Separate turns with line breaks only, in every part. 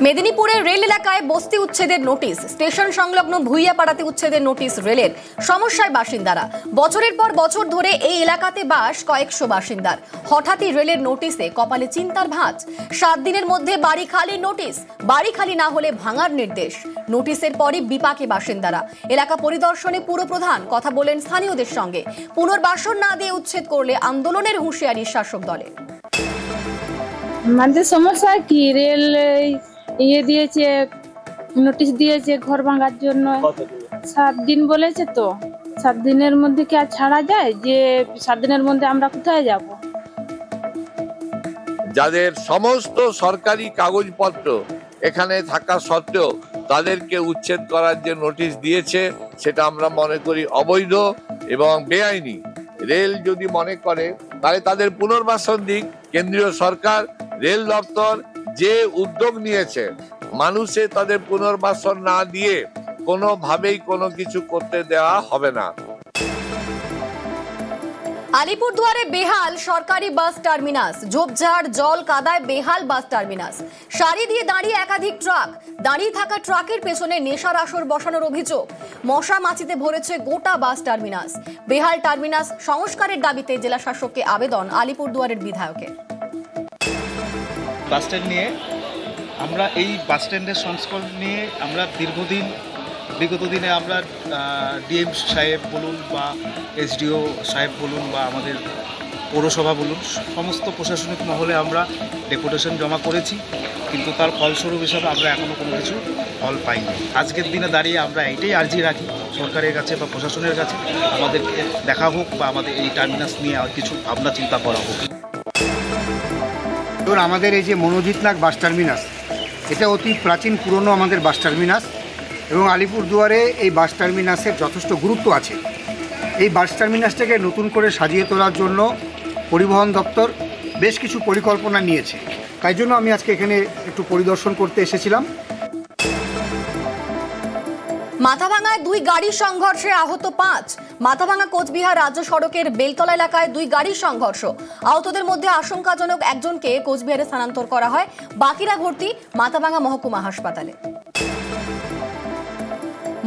মেদিনীপুরে রেল এলাকায় বস্তি উচ্ছেদের নোটিশ, স্টেশন সংলগ্ন ভুইয়াপাড়াতে উচ্ছেদের নোটিশ রেলের। সমস্যায় বাসিন্দারা, বছরের পর বছর ধরে এই এলাকাতে বাস কয়েকশো বাসিন্দার। হঠাৎই রেলের নোটিশে কপালে চিন্তার ভাঁজ। 7 দিনের মধ্যে বাড়ি খালি নোটিশ, বাড়ি খালি না হলে ভাঙার নির্দেশ। নোটিশের পরই বিপাকে বাসিন্দারা। এলাকা পরিদর্শনে পুরপ্রধান কথা বলেন স্থানীয়দের সঙ্গে। পুনর্বাসন না দিয়ে উচ্ছেদ করলে আন্দোলনের হুঁশিয়ারি শাসক দলের।
আমাদের সমস্যা কি, রেল দিয়েছে, নোটিশ দিয়েছে ঘর ভাঙার জন্য। 7 দিন বলেছে, তো 7 দিনের মধ্যে কি আর ছাড়া যায়? যে 7 দিনের মধ্যে আমরা কোথায় যাব?
যাদের সমস্ত সরকারি কাগজপত্র এখানে থাকা সত্ত্বেও তাদেরকে উচ্ছেদ করার যে নোটিশ দিয়েছে সেটা আমরা মনে করি অবৈধ এবং বেআইনি। রেল যদি মনে করে তাহলে তাদের পুনর্বাসন দিক। কেন্দ্রীয় সরকার, রেল দপ্তর যে উদ্যোগ নিয়েছে, মানুষে তাদের পুনর্বাসন না দিয়ে কোনোভাবেই কোনো কিছু করতে দেওয়া হবে না।
আলিপুরদুয়ারে বেহাল সরকারি বাস টার্মিনাস, ঝোপঝাড় জল কাদায় বেহাল বাস টার্মিনাস। সারি দিয়ে দাঁড়িয়ে একাধিক ট্রাক, দাঁড়িয়ে থাকা ট্রাকের পেছনে নেশার আসর বসানোর অভিযোগ। মশা মাছিতে ভরেছে গোটা বাস টার্মিনাস। বেহাল টার্মিনাস সংস্কারের দাবিতে জেলা শাসককে আবেদন আলিপুরদুয়ারের বিধায়কের।
বাস স্ট্যান্ড নিয়ে আমরা, এই বাস স্ট্যান্ডের সংস্করণ নিয়ে আমরা বিগত দিনে আমরা ডিএম সাহেব বলুন বা এসডিও সাহেব বলুন বা আমাদের পৌরসভা বলুন, সমস্ত প্রশাসনিক মহলে আমরা ডেপুটেশন জমা করেছি, কিন্তু তার ফলস্বরূপ হিসাবে আমরা এখনও কোনো কিছু ফল পাইনি। আজকের দিনে দাঁড়িয়ে আমরা এইটাই আর্জি রাখি সরকারের কাছে বা প্রশাসনের কাছে, আমাদেরকে দেখা হোক বা আমাদের এই টার্মিনাস নিয়ে আর কিছু ভাবনা চিন্তা করা হোক।
আমাদের এই যে মনোজিৎনাগ বাস টার্মিনাস, এটা অতি প্রাচীন পুরনো আমাদের বাস টার্মিনাস এবং আলিপুরদুয়ারে এই বাস টার্মিনাসের যথেষ্ট গুরুত্ব আছে। এই বাস টার্মিনাসটাকে নতুন করে সাজিয়ে তোলার জন্য পরিবহন দপ্তর বেশ কিছু পরিকল্পনা নিয়েছে, তাই জন্য আমি আজকে এখানে একটু পরিদর্শন করতে এসেছিলাম।
মাথাভাঙায় 2 গাড়ির সংঘর্ষে আহত 5। মাথাভাঙা কোচবিহার রাজ্য সড়কের বেলতলা এলাকায় 2 গাড়ির সংঘর্ষ। আহতদের মধ্যে আশঙ্কাজনক একজনকে কোচবিহারে স্থানান্তর করা হয়, বাকিরা ভর্তি মাথাভাঙা মহকুমা হাসপাতালে।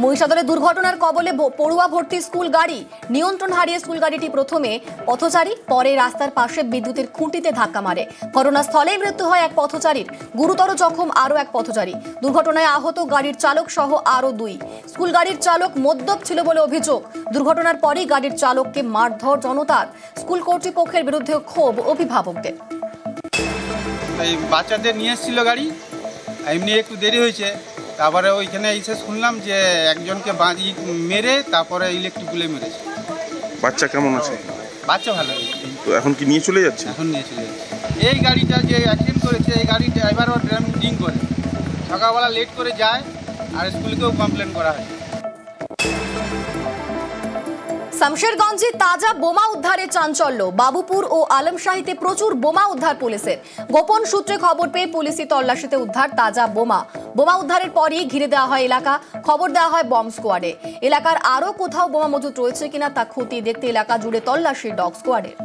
মহিষাদলে দুর্ঘটনার কবলে পড়ুয়া ভর্তি স্কুল গাড়ি। নিয়ন্ত্রণ হারিয়ে স্কুল গাড়িটি প্রথমে পথচারী, পরে রাস্তার পাশে বিদ্যুতের খুঁটিতে ধাক্কা মারে। ঘটনাস্থলেই মৃত্যু হয় এক পথচারীর, গুরুতর জখম আরও এক পথচারী। দুর্ঘটনায় আহত গাড়ির চালক সহ আরও 2। স্কুল গাড়ির চালক মদ্যপ ছিল বলে অভিযোগ। দুর্ঘটনার পরই গাড়ির চালককে মারধর জনতার। স্কুল কর্তৃপক্ষের বিরুদ্ধে ক্ষোভ অভিভাবকদের।
এই বাচ্চাদের নিয়ে এসেছিল গাড়ি, এমনি একটু দেরি হয়েছে, তারপরে ওইখানে এসে শুনলাম যে একজনকে বাঁধি মেরে তারপরে ইলেকট্রিক গুলে মেরেছে।
বাচ্চা কেমন আছে?
বাচ্চা ভালো,
তো এখন কি নিয়ে চলে যাচ্ছে?
এখন নিয়ে চলে যাচ্ছে। এই গাড়িটা যে অ্যাক্সিডেন্ট করেছে, এই গাড়ির ড্রাইভারও ড্রিং করে, সকালবেলা লেট করে যায় আর স্কুলকেও কমপ্লেন করা হয়।
শামশেরগঞ্জে তাজা বোমা উদ্ধারে চাঞ্চল্য। বাবুপুর ও আলমশাহীতে প্রচুর বোমা উদ্ধার পুলিশের। গোপন সূত্রে খবর পেয়ে পুলিশি তল্লাশিতে উদ্ধার তাজা বোমা। বোমা উদ্ধারের পরই ঘিরে দেওয়া হয় এলাকা, খবর দেওয়া হয় বম্ব স্কোয়াডে। এলাকার আরও কোথাও বোমা মজুত রয়েছে কিনা তা খতিয়ে দেখতে এলাকা জুড়ে তল্লাশি ডগ স্কোয়াডের।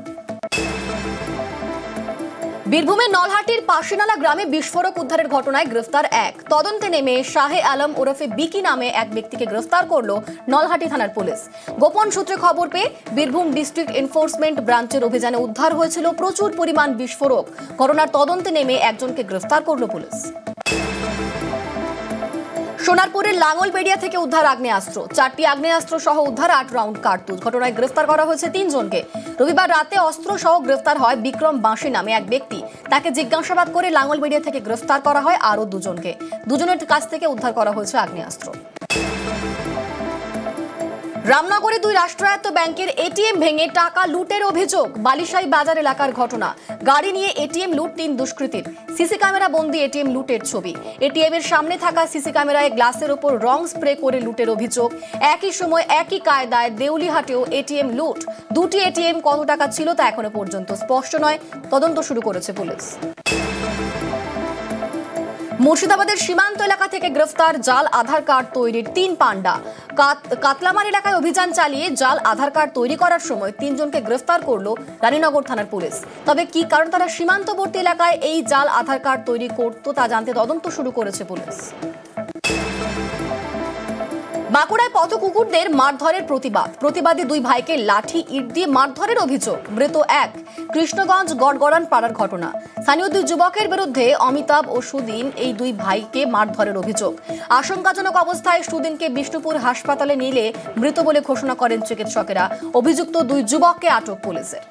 বীরভূমের নলহাটির পাশিনালা গ্রামে বিস্ফোরক উদ্ধারের ঘটনায় গ্রেফতার 1। তদন্তে নেমে শাহে আলম ওরফে বিকি নামে এক ব্যক্তিকে গ্রেফতার করল নলহাটি থানার পুলিশ। গোপন সূত্রে খবর পেয়ে বীরভূম ডিস্ট্রিক্ট এনফোর্সমেন্ট ব্রাঞ্চের অভিযানে উদ্ধার হয়েছিল প্রচুর পরিমাণ বিস্ফোরক। ঘটনার তদন্তে নেমে একজনকে গ্রেফতার করল পুলিশ। সোনারপুরের লাঙ্গলবেড়িয়া থেকে উদ্ধার আগ্নেয়াস্ত্র। 4টি আগ্নেয়াস্ত্র সহ উদ্ধার 8 রাউন্ড কার্তুজ। ঘটনায় গ্রেফতার করা হয়েছে 3 জনকে। রবিবার রাতে অস্ত্র সহ গ্রেফতার হয় বিক্রম বাঁশি নামে এক ব্যক্তি। তাকে জিজ্ঞাসাবাদ করে লাঙ্গলবেড়িয়া থেকে গ্রেফতার করা হয় আরও 2 জনকে। 2 জনের কাছ থেকে উদ্ধার করা হয়েছে আগ্নেয়াস্ত্র। রামনগরে 2 রাষ্ট্রায়ত্ত ব্যাংকের এটিএম ভেঙে টাকা লুটের অভিযোগ। বালিশাই বাজার এলাকার ঘটনা। গাড়ি নিয়ে এটিএম লুট 3 দুষ্কৃতীর। সিসি ক্যামেরা বন্দি এটিএম লুটের ছবি। এটিএম এর সামনে থাকা সিসি ক্যামেরায় গ্লাসের উপর রং স্প্রে করে লুটের অভিযোগ। একই সময় একই কায়দায় দেউলিহাটেও এটিএম লুট। 2টি এটিএম কত টাকা ছিল তা এখনো পর্যন্ত স্পষ্ট নয়। তদন্ত শুরু করেছে পুলিশ। মুর্শিদাবাদের সীমান্ত এলাকা থেকে গ্রেফতার জাল আধার কার্ড তৈরির 3 পান্ডা। কাতলামার এলাকায় অভিযান চালিয়ে জাল আধার কার্ড তৈরি করার সময় 3 জনকে গ্রেফতার করলো রানীনগর থানার পুলিশ। তবে কি কারণ তারা সীমান্তবর্তী এলাকায় এই জাল আধার কার্ড তৈরি করত তা জানতে তদন্ত শুরু করেছে পুলিশ। বাঁকুড়ায় পথ কুকুরদের মারধরের প্রতিবাদী 2 ভাইকে লাঠি ইট দিয়ে মারধরের অভিযোগ। মৃত 1 কৃষ্ণগঞ্জ গড়গড়ান পাড়ার ঘটনা। স্থানীয় 2 যুবকের বিরুদ্ধে অমিতাভ ও সুদিন এই 2 ভাইকে মারধরের অভিযোগ। আশঙ্কাজনক অবস্থায় সুদিনকে বিষ্ণুপুর হাসপাতালে নিলে মৃত বলে ঘোষণা করেন চিকিৎসকেরা। অভিযুক্ত 2 যুবককে আটক পুলিশের।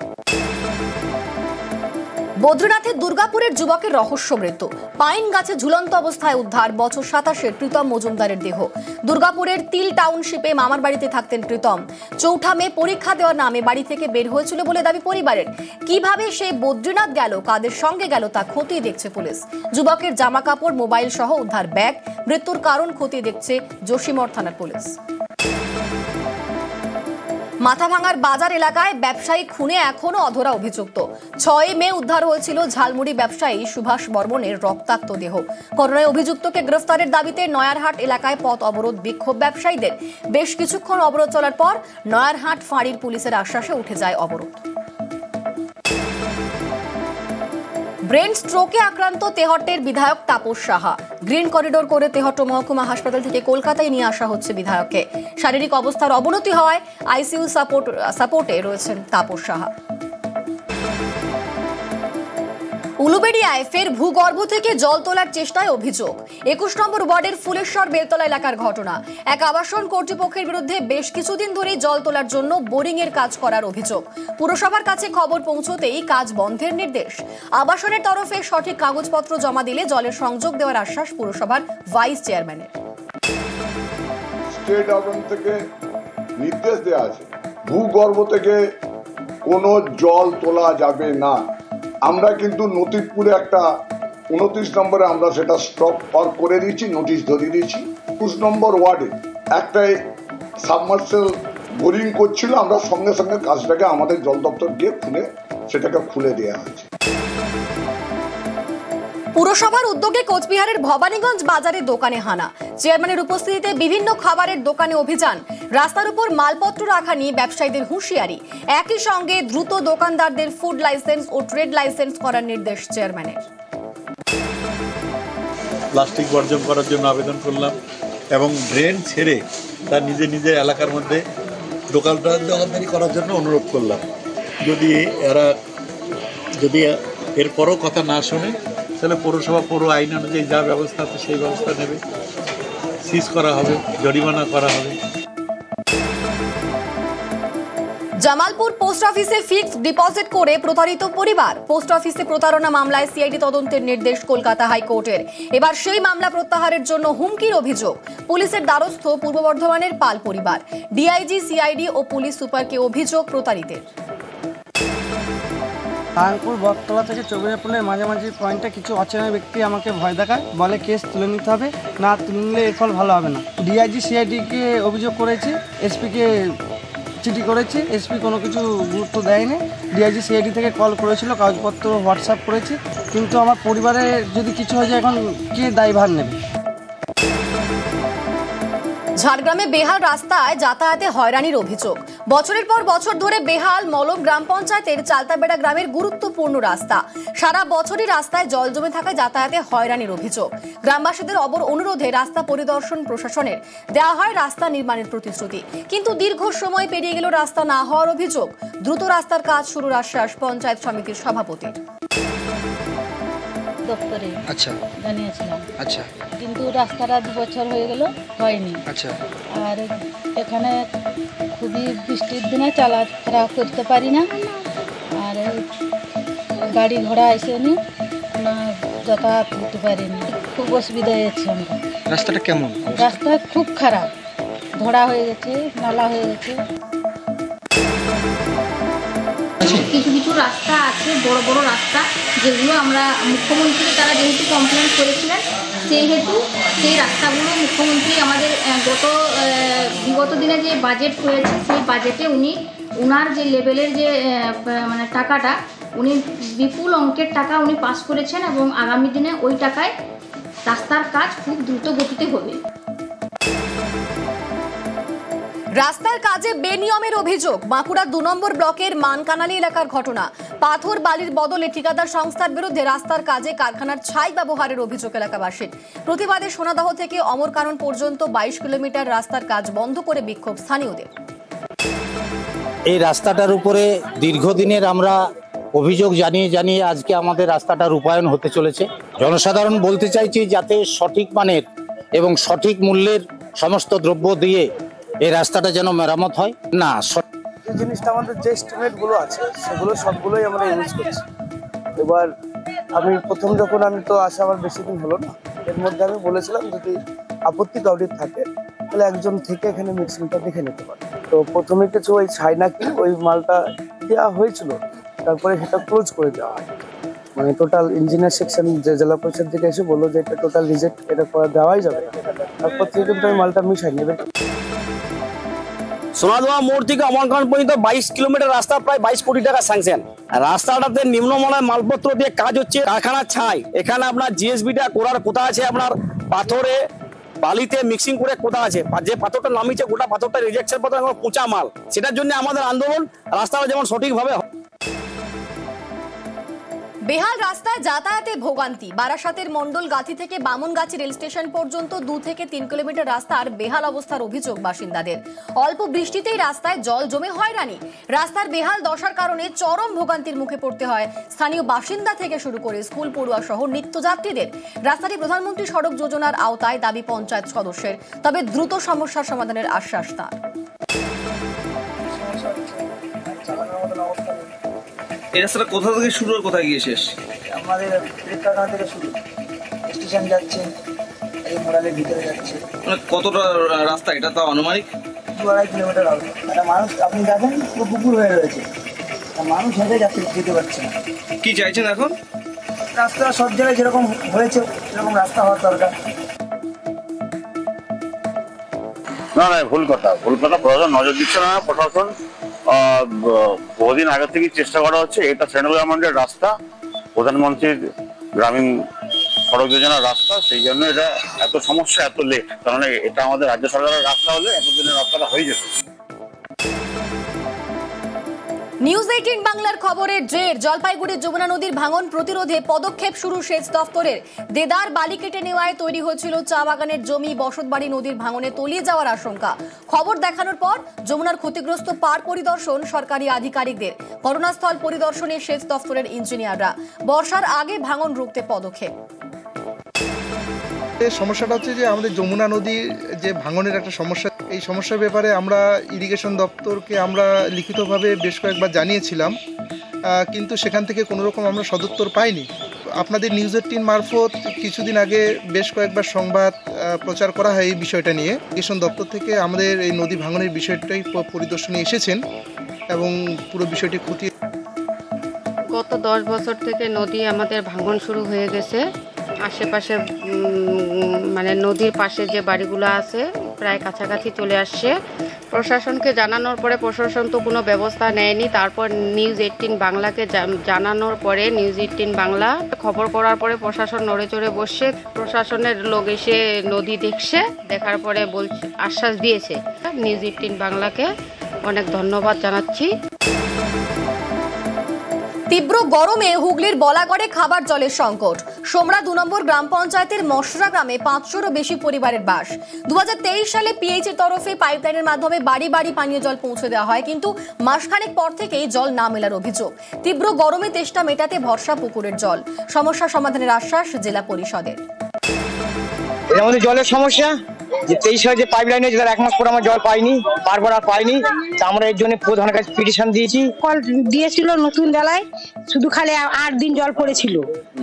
বদ্রীনাথের দুর্গাপুরের যুবকের রহস্য মৃত্যু। পাইন গাছে ঝুলন্ত অবস্থায় উদ্ধার বছর 27-এর প্রীতম মজুমদারের দেহ। দুর্গাপুরের তিল টাউনশিপে মামার বাড়িতে থাকতেন প্রীতম। 4 মে পরীক্ষা দেওয়ার নামে বাড়ি থেকে বের হয়েছিল বলে দাবি পরিবারের। কিভাবে সে বদ্রীনাথ গেল, কাদের সঙ্গে গেল তা খতিয়ে দেখছে পুলিশ। যুবকের জামা কাপড়, মোবাইল সহ উদ্ধার ব্যাগ। মৃত্যুর কারণ খতিয়ে দেখছে জোশীমঠ থানার পুলিশ। মাথাভাঙার বাজার এলাকায় ব্যবসায়ী খুনে এখনো অধরা অভিযুক্ত। 6 মে উদ্ধার হয়েছিল ঝালমুড়ি ব্যবসায়ী সুভাষ বর্মনের রক্তাক্ত দেহ। ঘটনায় অভিযুক্তকে গ্রেফতারের দাবিতে নয়ারহাট এলাকায় পথ অবরোধ বিক্ষোভ ব্যবসায়ীদের। বেশ কিছুক্ষণ অবরোধ চলার পর নয়ারহাট ফাঁড়ির পুলিশের আশ্বাসে উঠে যায় অবরোধ। ব্রেন স্ট্রোকে আক্রান্ত তেহট্টের বিধায়ক তাপস সাহা। গ্রিন করিডোর করে তেহট্ট মহকুমা হাসপাতাল থেকে কলকাতায় নিয়ে আসা হচ্ছে বিধায়ককে। শারীরিক অবস্থার অবনতি হওয়ায় আইসিইউ সাপোর্টে রয়েছেন তাপস সাহা। উলুবেড়িয়ায় ফের ভূগর্ভ থেকে জল তোলার চেষ্টায় অভিযোগ। 21 নম্বর ওয়ার্ডের ফুলেশ্বর বেলতলা এলাকার ঘটনা। এক আবাসন কর্তৃপক্ষের বিরুদ্ধে বেশ কিছুদিন ধরেই জল তোলার জন্য বোরিং এর কাজ করার অভিযোগ। পুরসভার কাছে খবর পৌঁছতেই কাজ বন্ধের নির্দেশ। আবাসনের তরফে সঠিক কাগজপত্র জমা দিলে জলের সংযোগ দেওয়ার আশ্বাস পুরসভার ভাইস চেয়ারম্যানের।
স্টেট গভর্নমেন্ট থেকে নির্দেশ দেওয়া আছে ভূগর্ভ থেকে কোনো জল তোলা যাবে না। আমরা কিন্তু নতিবপুরে একটা 29 নম্বরে আমরা সেটা স্টপ করে দিয়েছি, নোটিশ ধরিয়ে দিয়েছি। 20 নম্বর ওয়ার্ডে একটা সাবমার্সেল বোরিং করছিল, আমরা সঙ্গে সঙ্গে কাজটাকে আমাদের জল দপ্তর গিয়ে সেটাকে খুলে দেওয়া হয়েছে।
পুরসভার উদ্যোগে কোচবিহারের ভবানীগঞ্জ বাজারে দোকানে হানা। চেয়ারম্যানের উপস্থিতিতে বিভিন্ন খাবারের দোকানে অভিযান। রাস্তার উপর মালপত্র রাখা নিয়ে ব্যবসায়ীদের হুঁশিয়ারি। একই সঙ্গে দ্রুত দোকানদারদের ফুড লাইসেন্স ও ট্রেড লাইসেন্স করার নির্দেশ চেয়ারম্যানের।
প্লাস্টিক বর্জন করার জন্য আবেদন করলাম এবং ড্রেন ছেড়ে তার নিজের এলাকার মধ্যে দোকানদারি করার জন্য অনুরোধ করলাম। যদি এরপরও কথা না শোনে তাহলে পৌরসভা পৌর আইন অনুযায়ী যা ব্যবস্থা আছে সেই ব্যবস্থা নেবে। সিজ করা হবে, জরিমানা করা হবে।
জামালপুর পোস্ট অফিসে ফিক্সড ডিপোজিট করে প্রতারিত পরিবার। পোস্ট অফিসে প্রতারণা মামলায় সিআইডি তদন্তের নির্দেশ কলকাতা হাইকোর্টের। এবার সেই মামলা প্রত্যাহারের জন্য হুমকির অভিযোগ। পুলিশের দ্বারস্থ পূর্ব বর্ধমানের পাল পরিবার। ডিআইজি, সিআইডি ও পুলিশ সুপারকে অভিযোগ প্রতারিতের।
নারায়ণপুর বটতলা থেকে 24 এপ্রিলের মাঝামাঝি পয়েন্টে কিছু অচেনা ব্যক্তি আমাকে ভয় দেখায়, বলে কেস তুলে নিতে হবে, না তুললে এর ফল ভালো হবে না। ডিআইজি, সিআইডিকে অভিযোগ করেছি, এসপিকে চিঠি করেছি, এসপি কোনো কিছু গুরুত্ব দেয়নি। ডিআইজি, সিআইডি থেকে কল করেছিল, কাগজপত্র হোয়াটসঅ্যাপ করেছি, কিন্তু আমার পরিবারে যদি কিছু হয়ে যায় এখন কে দায়ভার নেবে?
ঝাড়গ্রামে বেহাল রাস্তায় যাতায়াতে হয়রানির অভিযোগ। বছরের পর বছর ধরে বেহাল মলম গ্রাম পঞ্চায়েতের চালতাবেড়া গ্রামের গুরুত্বপূর্ণ রাস্তা। সারা বছরই রাস্তায় জল জমে থাকায় যাতায়াতে হয়রানির অভিযোগ। গ্রামবাসীদের অনুরোধে রাস্তা পরিদর্শন প্রশাসনের দেওয়া হয় রাস্তা নির্মাণের প্রতিশ্রুতি, কিন্তু দীর্ঘ সময় পেরিয়ে গেল রাস্তা না হওয়ার অভিযোগ। দ্রুত রাস্তার কাজ শুরুর আশ্বাস পঞ্চায়েত সমিতির সভাপতির।
দপ্তরে
আচ্ছা
জানিয়েছিলাম,
আচ্ছা,
কিন্তু রাস্তাটা 2 বছর হয়ে গেল, হয়নি।
আচ্ছা,
আর এখানে খুবই বৃষ্টির দিনে চলাফেরা করতে পারি না, আর গাড়ি ঘোড়া আসেনি, না যাতায়াত করতে পারিনি, খুব অসুবিধা হয়েছে আমরা।
রাস্তাটা কেমন?
রাস্তা খুব খারাপ, ধরা হয়ে গেছে, নালা হয়ে গেছে।
কিছু কিছু রাস্তা আছে, বড় বড় রাস্তা, যেগুলো আমরা মুখ্যমন্ত্রী তারা যেহেতু কমপ্লেন করেছিলেন, সেহেতু সেই রাস্তাগুলো মুখ্যমন্ত্রী আমাদের বিগত দিনে যে বাজেট হয়েছে সেই বাজেটে উনার যে লেভেলের যে মানে টাকাটা উনি বিপুল অঙ্কের টাকা উনি পাস করেছেন এবং আগামী দিনে ওই টাকায় রাস্তার কাজ খুব দ্রুত গতিতে হবে।
রাস্তার কাজে বেনিয়মের অভিযোগ। বাঁকুড়া 2 নম্বর ব্লকের মানকানালি এলাকার ঘটনা। পাথর বালির বদলে ঠিকাদার সংস্থার বিরুদ্ধে রাস্তার কাজে কারখানার ছাই ব্যবহারের অভিযোগ এলাকাবাসীর। প্রতিবাদে সোনাদহ থেকে অমরকানন পর্যন্ত 22 কিলোমিটার রাস্তার কাজ বন্ধ করে বিক্ষোভ স্থানীয়দের।
এই রাস্তাটার উপরে দীর্ঘদিনের আমরা অভিযোগ জানিয়ে আজকে আমাদের রাস্তাটা রূপায়ণ হতে চলেছে। জনসাধারণ বলতে চাইছি যাতে সঠিক মানের এবং সঠিক মূল্যের সমস্ত দ্রব্য দিয়ে এই রাস্তাটা যেন মেরামত হয়। না,
যে জিনিসটা আমাদের যে এস্টিমেটগুলো আছে সেগুলো সবগুলোই আমরা ইউজ করছি। এবার আমি প্রথম যখন আমি তো আসা আমার বেশি দিন হলো না, এর মধ্যে আমি বলেছিলাম যদি আপত্তি কাউরির থাকে তাহলে একজন থেকে এখানে মিক্সিংটা দেখে নিতে পারে। তো প্রথমে কিছু ওই ছাইনা কি ওই মালটা দেওয়া হয়েছিল, তারপরে সেটা ক্লোজ করে দেওয়া হয়। মানে টোটাল ইঞ্জিনিয়ার সেকশন যে জেলা পরিষদ থেকে এসে বললো যে এটা টোটাল রিজেক্ট, এটা করে দেওয়াই যাবে না। তারপর থেকে কিন্তু আমি মালটা মিশাই নেবে।
সোনাদহ মোড় থেকে অমরকানন পর্যন্ত 22 কিলোমিটার রাস্তা, প্রায় 22 কোটি টাকা স্যাংশন। রাস্তাটাতে নিম্নমানের মালপত্র দিয়ে কাজ হচ্ছে, কারখানার ছাই। এখানে আপনার জিএসবিটা করার কোথা আছে, আপনার পাথরে বালিতে মিক্সিং করে কোথা আছে, যে পাথরটা নামিয়েছে গোটা পাথরটা রিজেকশন পাথর, পচা মাল। সেটার জন্য আমাদের আন্দোলন, রাস্তাটা যেমন সঠিকভাবে।
বেহাল রাস্তায় যাতায়াতে ভোগান্তি। বারাসাতের মণ্ডলগাছি থেকে বামনগাছি রেল স্টেশন পর্যন্ত 2 থেকে 3 কিলোমিটার রাস্তার বেহাল অবস্থার অভিযোগ বাসিন্দাদের। অল্প বৃষ্টিতেই রাস্তায় জল জমে হয়রানি। রাস্তার বেহাল দশার কারণে চরম ভোগান্তির মুখে পড়তে হয় স্থানীয় বাসিন্দা থেকে শুরু করে স্কুল পড়ুয়া সহ নিত্যযাত্রীদের। রাস্তাটি প্রধানমন্ত্রী সড়ক যোজনার আওতায়, দাবি পঞ্চায়েত সদস্যের। তবে দ্রুত সমস্যার সমাধানের আশ্বাস তার।
এই রাস্তাটা কোথা থেকে শুরু আর কোথায় গিয়ে শেষ?
আমাদের কারখানা থেকে শুরু, স্টেশন যাচ্ছে, এই মোড়ালের ভিতরে যাচ্ছে।
মানে কতটা রাস্তা এটা, তাও আনুমানিক
2-2.5 কিলোমিটার হবে। একটা মানুষ আপনি দেখেন পুরো পুকুর হয়ে রয়েছে, মানুষ হেঁটে যেতে পারছে না।
কি চাইছেন এখন?
রাস্তা সব জায়গায় যেরকম হয়েছে সেরকম রাস্তা হওয়ার দরকার।
না, ভুল কথা। প্রশাসন নজর দিচ্ছে না। প্রশাসন বহুদিন আগে থেকে চেষ্টা করা হচ্ছে। এটা সেন্ট্রাল গভর্নমেন্টের রাস্তা, প্রধানমন্ত্রীর গ্রামীণ সড়ক যোজনার রাস্তা, সেই জন্য এটা এত সমস্যা, এত লেট। কারণ এটা আমাদের রাজ্য সরকারের রাস্তা হলে এতদিনের রাস্তাটা হয়ে যেত।
নিউজ 18 বাংলার খবরের জের। জলপাইগুড়ির যমুনা নদীর ভাঙন প্রতিরোধে পদক্ষেপ শুরু সেচ দফতরের। দেদার বালি কেটে নেওয়ায় তৈরি হয়েছিল চা বাগানের জমি। বসতবাড়ি নদীর ভাঙনে তলিয়ে যাওয়ার আশঙ্কা। খবর দেখানোর পর যমুনার ক্ষতিগ্রস্ত পার পরিদর্শন সরকারি আধিকারিকদের। ঘটনাস্থল পরিদর্শনে সেচ দফতরের ইঞ্জিনিয়াররা। বর্ষার আগে ভাঙন রুখতে পদক্ষেপ।
সমস্যাটা হচ্ছে যে আমাদের যমুনা নদীর যে ভাঙনের একটা সমস্যা, এই সমস্যার ব্যাপারে আমরা ইরিগেশন দপ্তরকে আমরা লিখিতভাবে বেশ কয়েকবার জানিয়েছিলাম, কিন্তু সেখান থেকে কোনো রকম আমরা সদুত্তর পাইনি। আপনাদের নিউজ 18 মারফত কিছুদিন আগে বেশ কয়েকবার সংবাদ প্রচার করা হয় এই বিষয়টা নিয়ে। ইরিগেশন দপ্তর থেকে আমাদের এই নদী ভাঙনের বিষয়টাই পরিদর্শনে এসেছেন এবং পুরো বিষয়টি খতিয়ে।
গত 10 বছর থেকে নদী আমাদের ভাঙন শুরু হয়ে গেছে। আশেপাশে মানে নদীর পাশে যে বাড়িগুলো আছে প্রায় কাছাকাছি চলে আসছে। প্রশাসনকে জানানোর পরে প্রশাসন তো কোনো ব্যবস্থা নেয়নি। তারপর নিউজ 18 বাংলাকে জানানোর পরে নিউজ 18 বাংলা খবর করার পরে প্রশাসন নড়ে চড়ে বসছে। প্রশাসনের লোক এসে নদী দেখছে, দেখার পরে বলছে, আশ্বাস দিয়েছে। নিউজ 18 বাংলাকে অনেক ধন্যবাদ জানাচ্ছি।
তীব্র গরমে হুগলির বলাগড়ে খাবার জলের সংকট। সোমরা 2 নম্বর গ্রাম পঞ্চায়েতের মশরা গ্রামে 500রও বেশি পরিবারের বাস। 2023 সালে পিএইচের তরফে পাইপলাইনের মাধ্যমে বাড়ি বাড়ি পানীয় জল পৌঁছে দেওয়া হয়, কিন্তু মাসখানেক পর থেকেই জল না মেলার অভিযোগ। তীব্র গরমে তেষ্টা মেটাতে ভরসা পুকুরের জল। সমস্যা সমাধানের আশ্বাস জেলা পরিষদের।
এটা আমাদের জলের সমস্যা যে 23 সালে যে পাইপলাইন হয়েছে তার 1 মাস পর আমরা জল পাইনি, বারবার আর পাইনি। তা আমরা এর জন্য প্রধানের কাছে পিটিশন দিয়েছি।
কল দিয়েছিল নতুন বেলায়, শুধু খালি 8 দিন জল পড়েছিল,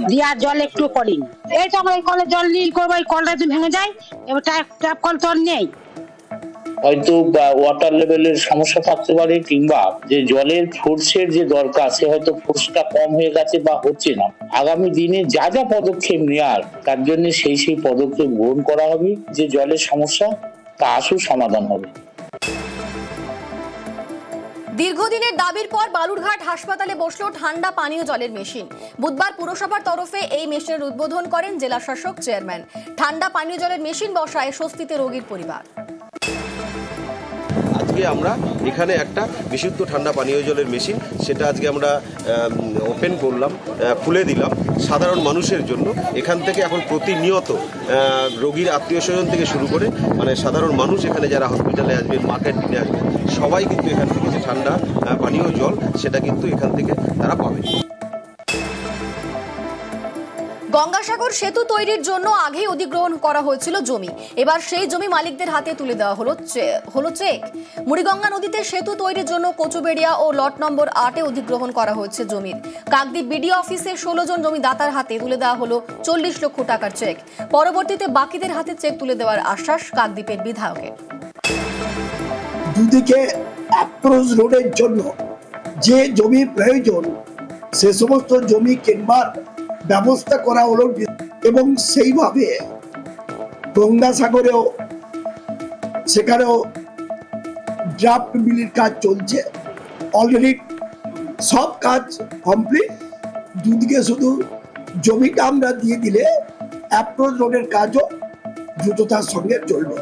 দিয়ে আর জল একটু পড়েনি। এই তো আমরা এই কলের জল নিয়ে করবো, এই কলটা যদি ভেঙে যায়, এবার ট্যাপ কল তো আর নেই।
হয়তো ওয়াটার লেভেলের সমস্যা থাকতে পারে, কিংবা যে জলের ফোর্সের যে দরকার সে হয়তো ফোর্সটা কম হয়ে গেছে বা হচ্ছে না। আগামী দিনে যা যা পদক্ষেপ নেওয়ার তার জন্য সেই পদক্ষেপ গ্রহণ করা হবে, যে জলের সমস্যা তা আসু সমাধান হবে।
দীর্ঘদিনের দাবির পর বালুরঘাট হাসপাতালে বসলো ঠান্ডা পানীয় জলের মেশিন। বুধবার পুরসভার তরফে এই মেশিনের উদ্বোধন করেন জেলা শাসক চেয়ারম্যান। ঠান্ডা পানীয় জলের মেশিন বসায় স্বস্তিতে রোগীর পরিবার।
আজকে আমরা এখানে একটা বিশুদ্ধ ঠান্ডা পানীয় জলের মেশিন, সেটা আজকে আমরা ওপেন করলাম, খুলে দিলাম সাধারণ মানুষের জন্য। এখান থেকে এখন প্রতিনিয়ত রোগীর আত্মীয় স্বজন থেকে শুরু করে মানে সাধারণ মানুষ এখানে যারা হসপিটালে আসবেন, মার্কেট দিনে আসবেন, সবাই কিন্তু এখান থেকে যে ঠান্ডা পানীয় জল সেটা কিন্তু এখান থেকে তারা পাবে।
গঙ্গাসাগর সেতু তৈরির জন্য আগেই অধিগ্রহণ করা হয়েছিল জমি। এবার সেই জমি মালিকদের হাতে তুলে দেওয়া হলো চেক। মুড়িগঙ্গা নদীতে সেতু তৈরির জন্য কচুবেড়িয়া ও লট নম্বর 8-এ অধিগ্রহণ করা হয়েছে জমির। কাকদ্বীপ বিডিও অফিসে 16 জন জমিদাতার হাতে তুলে দেওয়া হলো 40 লক্ষ টাকার চেক। পরবর্তীতে বাকিদের হাতে চেক তুলে দেওয়ার আশ্বাস কাকদ্বীপের বিধায়কের।
দুদিকে অ্যাপ্রোচ রোডের জন্য যে জমি প্রয়োজন সে সমস্ত জমি কেনবার ব্যবস্থা করা হলো এবং সেইভাবে গঙ্গাসাগরেও সেখানেও ড্রাফট বিলির কাজ চলছে। অলরেডি সব কাজ কমপ্লিট। দুদিকে শুধু জমিটা আমরা দিয়ে দিলে অ্যাপ্রোচ রোডের কাজও দ্রুততার সঙ্গে চলবে।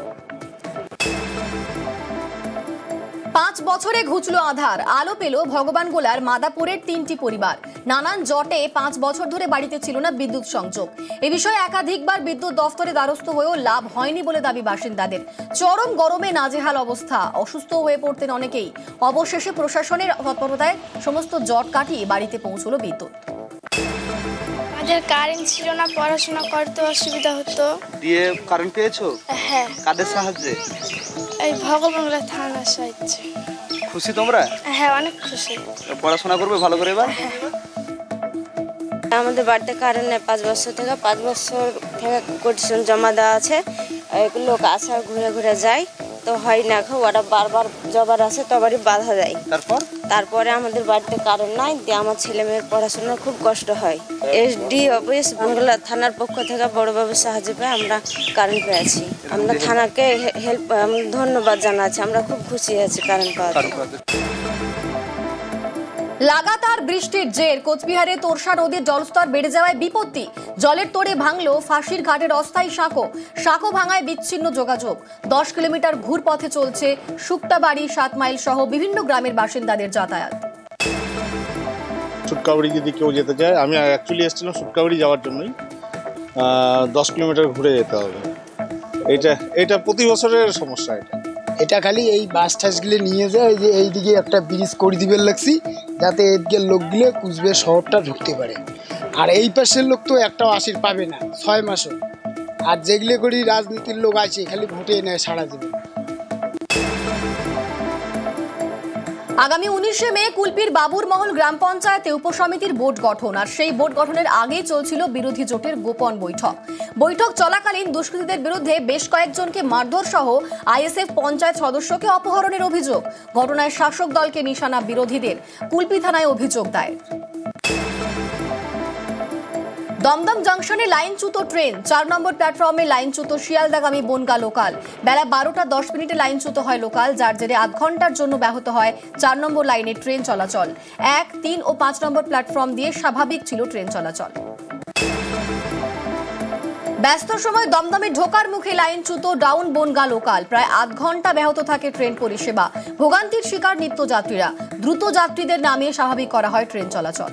5 বছরে ঘুচলো আধার, আলো পেল ভগবানগোলার মাদাপুরের 3টি পরিবার। নানান জটে 5 বছর ধরে বাড়িতে ছিল না বিদ্যুৎ সংযোগ। এ বিষয়ে একাধিকবার বিদ্যুৎ দফতরে দ্বারস্থ হয়েও লাভ হয়নি বলে দাবি বাসিন্দাদের। চরম গরমে নাজেহাল অবস্থা, অসুস্থ হয়ে পড়তেন অনেকেই। অবশেষে প্রশাসনের তৎপরতায় সমস্ত জট কাটিয়ে বাড়িতে পৌঁছলো বিদ্যুৎ।
আমাদের কারেন্ট ছিল না, পড়াশোনা করতে অসুবিধা হতো।
দিয়ে কারেন্ট পেয়েছো?
হ্যাঁ।
কাদের সাহায্যে?
এই ভগবানগোলা থানার সাহায্যে।
খুশি তোমরা?
হ্যাঁ, অনেক খুশি।
পড়াশোনা করবে ভালো করে এবার?
আমাদের বাড়িতে কারেন্ট নেই 5 বছর থেকে। 5 বছর থেকে কোটিশন জমা দেওয়া আছে। লোক আসে ঘুরে ঘুরে যায়, তো হয় না। ওরা বারবার জবার আসে তবারই বাধা দেয়। তারপরে আমাদের বাড়িতে কারেন্ট নাই, দিয়ে আমার ছেলে মেয়ের পড়াশোনার খুব কষ্ট হয়। এসডি অফিস বাংলা থানার পক্ষ থেকে বড়বাবুর সাহায্য পেয়ে আমরা কারেন্ট পেয়েছি। আমরা থানাকে হেল্প ধন্যবাদ জানাচ্ছি। আমরা খুব খুশি আছি কারেন্ট পাওয়াতে।
লাগাতার বৃষ্টির জের কোচবিহারে তোরসা নদীর জলস্তর বেড়ে যাওয়ায় বিপত্তি। জলের তোড়ে ভাঙল ফাঁসির ঘাটের অস্থায়ী সাঁকো ভাঙায় বিচ্ছিন্ন যোগাযোগ। 10 কিলোমিটার ঘুরপথে চলছে শুক্তাবাড়ি, 7 মাইল সহ বিভিন্ন গ্রামের বাসিন্দাদের যাতায়াত।
শুটকাবাড়ি যদি কেউ যেতে চায়, আমি অ্যাকচুয়ালি এসেছিলাম শুটকাবাড়ি যাওয়ার জন্যই। 10 কিলোমিটার ঘুরে যেতে হবে। এটা প্রতি বছরের সমস্যা।
এটা খালি এই বাস টাসগুলো নিয়ে যায়, যে এইদিকে একটা ব্রিজ করে দিবে লাগছি, যাতে এদিকে লোকগুলো কুচবিহার শহরটা ঢুকতে পারে। আর এই পাশের লোক তো একটাও আশির পাবে না 6 মাসও। আর যেগুলো করি রাজনীতির লোক আছে, খালি ভোটে নেয় সারা জীবন।
আগামী 19শে মে কুলপির বাবুরমহল গ্রাম পঞ্চায়েতে উপসমিতির বোর্ড গঠন। আর সেই বোর্ড গঠনের আগেই চলছিল বিরোধী জোটের গোপন বৈঠক চলাকালীন দুষ্কৃতীদের বিরুদ্ধে বেশ কয়েকজনকে মারধর সহ আইএসএফ পঞ্চায়েত সদস্যকে অপহরণের অভিযোগ। ঘটনায় শাসক দলকে নিশানা বিরোধীদের। কুলপি থানায় অভিযোগ দায়ের। দমদম জংশনে লাইনচ্যুত ট্রেন, 4 নম্বর প্ল্যাটফর্মে লাইনচ্যুত শিয়ালদাগামী বনগা লোকাল। বেলা 12:10 লাইনচ্যুত হয় লোকাল, যার জেরে আধ ঘন্টার জন্য ব্যাহত হয় 4 নম্বর লাইনে ট্রেন চলাচল। 1, 3 ও 5 নম্বর প্ল্যাটফর্ম দিয়ে স্বাভাবিক ছিল ট্রেন চলাচল। ব্যস্ত সময় দমদমে ঢোকার মুখে লাইনচ্যুত ডাউন বনগা লোকাল। প্রায় আধ ঘন্টা ব্যাহত থাকে ট্রেন পরিষেবা। ভোগান্তির শিকার নিত্যযাত্রীরা। দ্রুত যাত্রীদের নামিয়ে স্বাভাবিক করা হয় ট্রেন চলাচল।